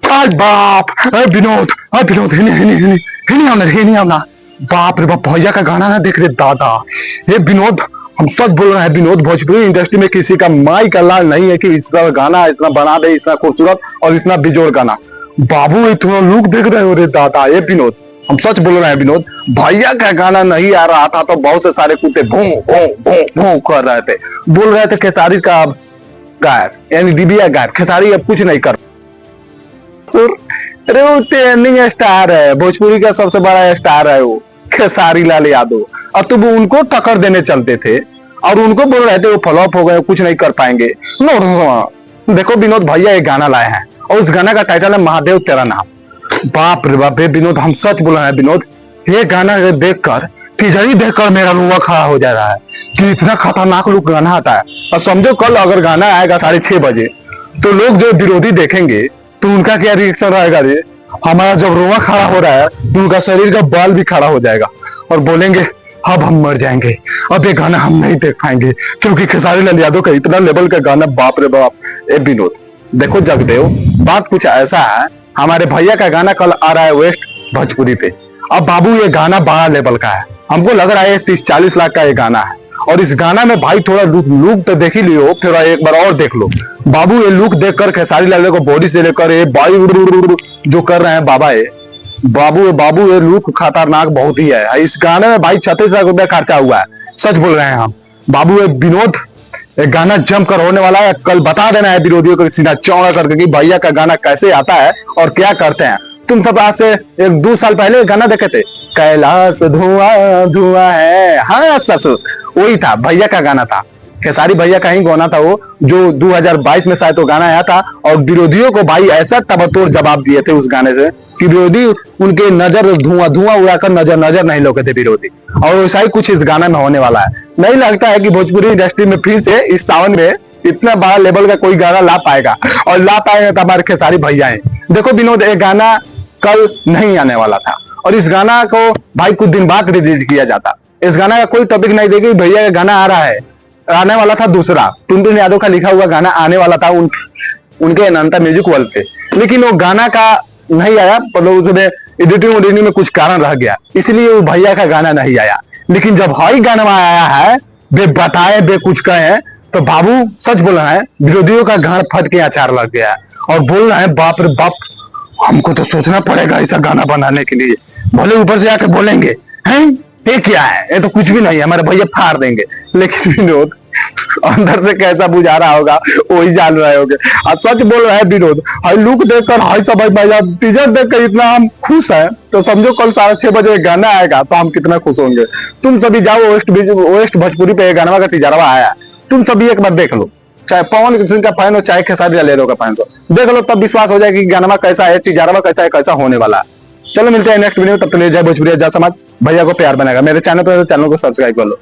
आज बाप, विनोद, विनोद, हिनी हिनी हिनी हिनी आना, हिनी आना। बाप रे बाप, भैया का गाना ना देख रहे दादा। ये विनोद, हम सच बोल रहे हैं विनोद, भोजपुरी इंडस्ट्री में किसी का माई का लाल नहीं है कि इतना गाना इतना बना दे, इतना खूबसूरत और इतना बेजोड़ गाना। बाबू इतना लुक देख रहे हो रे दादा। ये विनोद, हम सच बोल रहे हैं विनोद, भैया का गाना नहीं आ रहा था तो बहुत से सारे कुत्ते भों भों भों भों कर रहे थे, बोल रहे थे खेसारी का गायब यानी डिबिया गायब, खेसारी अब कुछ नहीं कर। अरे वो ट्रेंडिंग स्टार है, भोजपुरी का सबसे बड़ा स्टार है वो खेसारी लाल यादव, और तुम उनको टक्कर देने चलते थे और उनको बोल रहे थे वो फ्लॉप हो गए, कुछ नहीं कर पाएंगे। नो, देखो विनोद भैया एक गाना लाए हैं और उस गाना का टाइटल है महादेव तेरा नाम। बाप रे बाप, विनोद हम सच बोल रहे हैं विनोद, ये गाना देखकर टीजरी देखकर मेरा रुआ खड़ा हो जा रहा है कि इतना खतरनाक लुक गाना आता है। और समझो कल अगर गाना आएगा 6:30 बजे तो लोग जो विरोधी देखेंगे तो उनका क्या रिएक्शन रहेगा रे। हमारा जब रोआ खड़ा हो रहा है तो उनका शरीर का बाल भी खड़ा हो जाएगा और बोलेंगे अब हम मर जाएंगे, अब ये गाना हम नहीं देख पाएंगे, क्योंकि खेसारी लाल यादव का इतना लेवल का गाना। बाप रे बाप। ए विनोद देखो जगदेव, बात कुछ ऐसा है, हमारे भैया का गाना कल आ रहा है वेस्ट भोजपुरी पे। अब बाबू ये गाना बड़ा लेवल का है, हमको लग रहा है 30-40 लाख का ये गाना है। और इस गाना में भाई थोड़ा लुक तो देख ही लियो, फिर एक बार और देख लो। बाबू ये लुक देखकर खेसारी लाल को बॉडी से लेकर ये बाई जो कर रहे हैं बाबा, ये बाबू ये लुक खतरनाक बहुत ही है। इस गाने में भाई 36 लाख रुपया खर्चा हुआ है, सच बोल रहे हैं हम। बाबू ये विनोद, एक गाना जमकर होने वाला है, कल बता देना है विरोधियों को सीधा चौड़ा करके कि भैया का गाना कैसे आता है और क्या करते हैं। तुम सब आज से 1-2 साल पहले गाना देखे थे, कैलाश धुआं धुआं है, हाँ ससुर, वही था, भैया का गाना था, खेसारी भैया का ही गाना था वो, जो 2022 में शायद तो गाना आया था। और विरोधियों को भाई ऐसा तबतोड़ जवाब दिए थे उस गाने से कि विरोधी उनके नजर धुआं धुआं उड़ाकर नजर नहीं लौके थे विरोधी। और वैसा ही कुछ इस गाना में होने वाला है। नहीं लगता है कि भोजपुरी इंडस्ट्री में फिर से इस सावन में इतना बड़ा लेवल का कोई गाना ला पाएगा, और ला पाएगा तो हमारे खेसारी भैया है। देखो विनोद, एक गाना कल नहीं आने वाला था और इस गाना को भाई कुछ दिन बाद रिलीज किया जाता। इस गाना का कोई टॉपिक नहीं देगी, भैया का गाना आ रहा है, आने वाला था दूसरा टुनटुन यादव का लिखा हुआ गाना आने वाला था उनके अनंता म्यूजिक वर्ल्ड पे, लेकिन वो गाना का नहीं आया, मतलब उसमें एडिटिंग में कुछ कारण रह गया, इसलिए वो भैया का गाना नहीं आया। लेकिन जब हाई गाना आया है, बे बताए बे कुछ कहे, तो बाबू सच बोल रहे हैं, विरोधियों का गान फट के अचार लग गया और बोल रहे हैं बाप रे बाप, हमको तो सोचना पड़ेगा ऐसा गाना बनाने के लिए। भले ऊपर से आके बोलेंगे हैं ये क्या है, ये तो कुछ भी नहीं है, हमारे भैया फाड़ देंगे, लेकिन विनोद अंदर से कैसा बुझा रहा होगा वही जान रहे होंगे। और सच बोल रहे हैं विनोद, हाई लुक देखकर, हाई सब भैया टीजर देखकर इतना हम खुश हैं, तो समझो कल 6:30 बजे गाना आएगा तो हम कितना खुश होंगे। तुम सभी जाओ वेस्ट भोजपुरी पे गाना का टीजरवा आया, तुम सभी एक बार देख लो, चाहे पवन सिंह का फैन हो चाहे खेसारी लाल यादव का फैन हो, देख लो, तब विश्वास हो जाएगा कि गाना कैसा है, टीजरवा कैसा है, कैसा होने वाला है। चलो मिलते हैं नेक्स्ट वीडियो, तब तक ले जाए भोजपुरी जय समाज, भैया को प्यार बनेगा। मेरे चैनल पर चैनल को सब्सक्राइब कर लो।